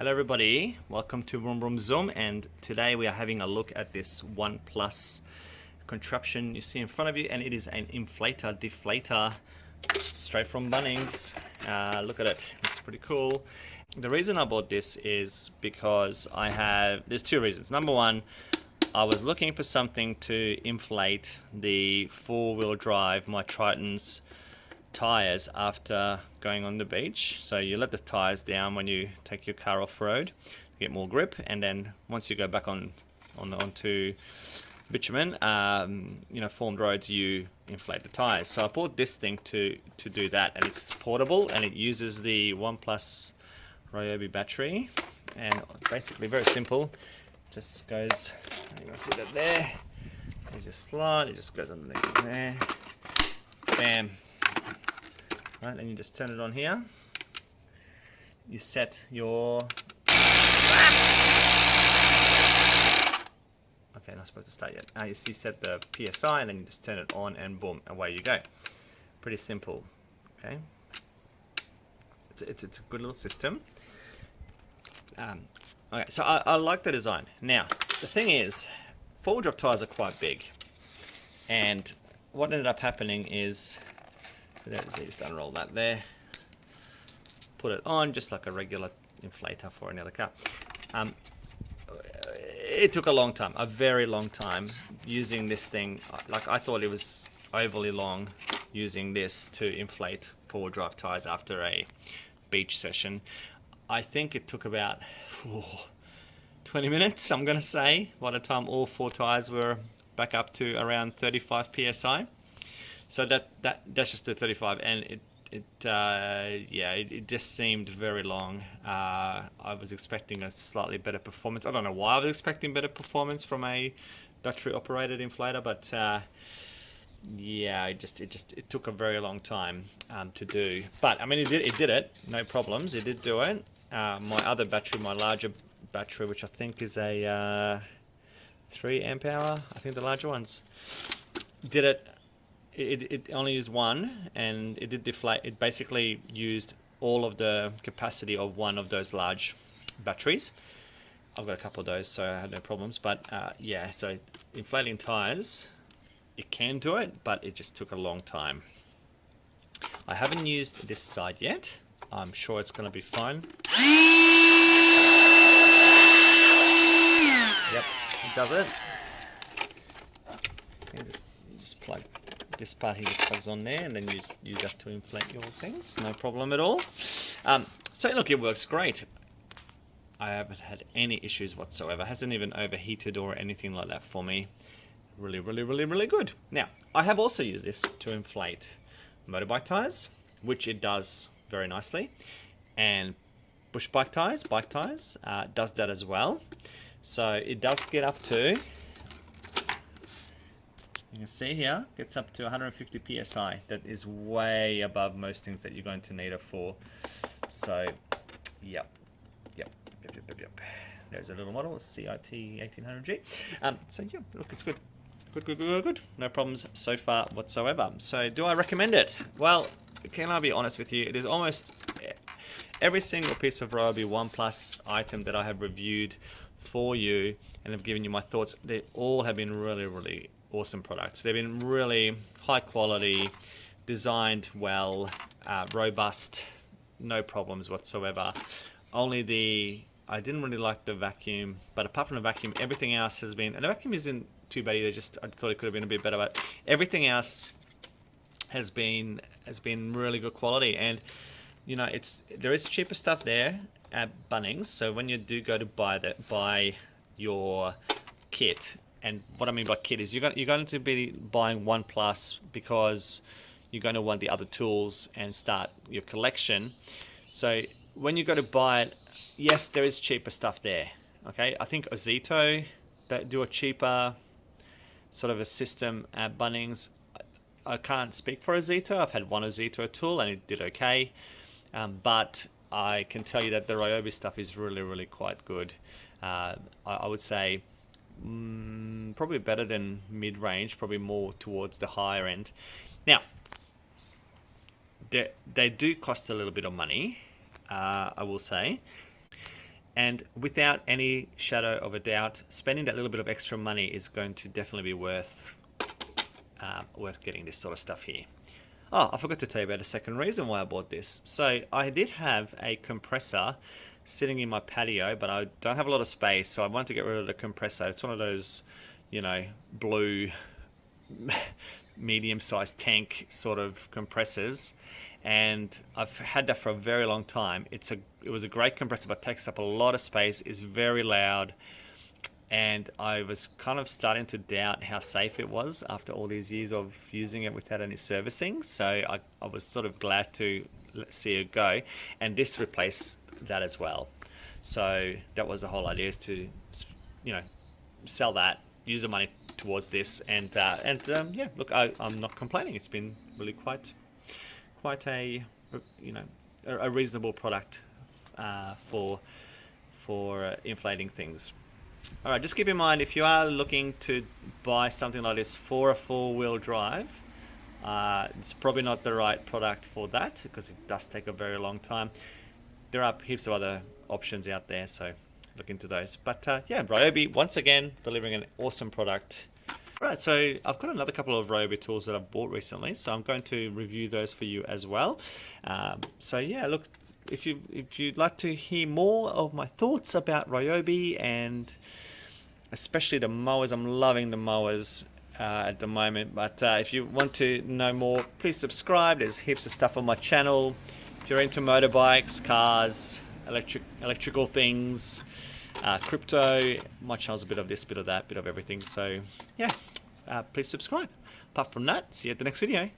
Hello everybody, welcome to Vroom Vroom Zoom, and today we are having a look at this OnePlus contraption you see in front of you, and it is an Inflator Deflator straight from Bunnings. Look at it, it's pretty cool. The reason I bought this is because there's two reasons. Number one, I was looking for something to inflate the four-wheel drive, my Triton's tires after going on the beach. So you let the tires down when you take your car off-road to get more grip, and then once you go back onto bitumen, formed roads, you inflate the tires. So I bought this thing to do that, and it's portable and it uses the OnePlus Ryobi battery, and basically very simple. Just goes, you can see that there. There's your slot, it just goes underneath there. Bam. Right, and you just turn it on here. You set your... Okay, not supposed to start yet. You set the PSI, and then you just turn it on, and boom, away you go. Pretty simple. Okay. It's a good little system. Okay, so I like the design. Now, the thing is, four-wheel drive tires are quite big, and what ended up happening is, just unroll that there, put it on just like a regular inflator for any other car. It took a long time, a very long time using this thing. Like, I thought it was overly long using this to inflate four-wheel drive tires after a beach session. I think it took about 20 minutes, I'm gonna say, by the time all four tires were back up to around 35 psi. So that's just the 35, and it just seemed very long. I was expecting a slightly better performance. I don't know why I was expecting better performance from a battery-operated inflator, but it took a very long time to do. But I mean, it did it, no problems. It did do it. My other battery, my larger battery, which I think is a 3 amp hour, I think the larger ones, did it. It only used one, and it did deflate. It basically used all of the capacity of one of those large batteries. I've got a couple of those, so I had no problems. But so inflating tires, it can do it, but it just took a long time. I haven't used this side yet. I'm sure it's going to be fine. Yep, it does it. You just plug this part here, just plugs on there, and then you use that to inflate your things. No problem at all. So look, it works great. I haven't had any issues whatsoever. Hasn't even overheated or anything like that for me. Really, really, really, really good. Now, I have also used this to inflate motorbike tires, which it does very nicely, and bush bike tires, does that as well. So it does get up to, you can see here, gets up to 150 psi. That is way above most things that you're going to need it for. So, yep. There's a little model, CIT 1800G. So yeah, look, it's good. Good. No problems so far whatsoever. So do I recommend it? Well, can I be honest with you? It is almost every single piece of Ryobi OnePlus item that I have reviewed for you and have given you my thoughts. They all have been really, really awesome products. They've been really high quality, designed well, robust, no problems whatsoever. I didn't really like the vacuum, but apart from the vacuum, everything else has been, and the vacuum isn't too bad either, I thought it could have been a bit better, but everything else has been really good quality. And you know, there is cheaper stuff there at Bunnings. So when you do go to buy your kit, and what I mean by kit is you're going to be buying OnePlus because you're going to want the other tools and start your collection. So when you go to buy it, yes, there is cheaper stuff there. Okay, I think Ozito, that do a cheaper sort of a system at Bunnings. I can't speak for Ozito. I've had one Ozito tool and it did okay. But I can tell you that the Ryobi stuff is really, really quite good. I would say probably better than mid-range, probably more towards the higher end. Now, they do cost a little bit of money, I will say. And without any shadow of a doubt, spending that little bit of extra money is going to definitely be worth getting this sort of stuff here. Oh, I forgot to tell you about the second reason why I bought this. So I did have a compressor sitting in my patio, but I don't have a lot of space, so I wanted to get rid of the compressor. It's one of those, you know, blue medium-sized tank sort of compressors, and I've had that for a very long time. It was a great compressor, but takes up a lot of space, is very loud, and I was kind of starting to doubt how safe it was after all these years of using it without any servicing. So I was sort of glad to see it go, and this replaced that as well. So that was the whole idea, is to, you know, sell that, use the money towards this, and yeah, look, I'm not complaining. It's been really quite a, you know, a reasonable product for inflating things. All right, just keep in mind, if you are looking to buy something like this for a four-wheel drive, it's probably not the right product for that, because it does take a very long time. There are heaps of other options out there, so look into those. But yeah, Ryobi, once again, delivering an awesome product. Right, so I've got another couple of Ryobi tools that I've bought recently, so I'm going to review those for you as well. So yeah, look, if you'd like to hear more of my thoughts about Ryobi, and especially the mowers, I'm loving the mowers at the moment. But if you want to know more, please subscribe. There's heaps of stuff on my channel. If you're into motorbikes, cars, electrical things, crypto, my channel's a bit of this, bit of that, bit of everything. So yeah, please subscribe. Apart from that, see you at the next video.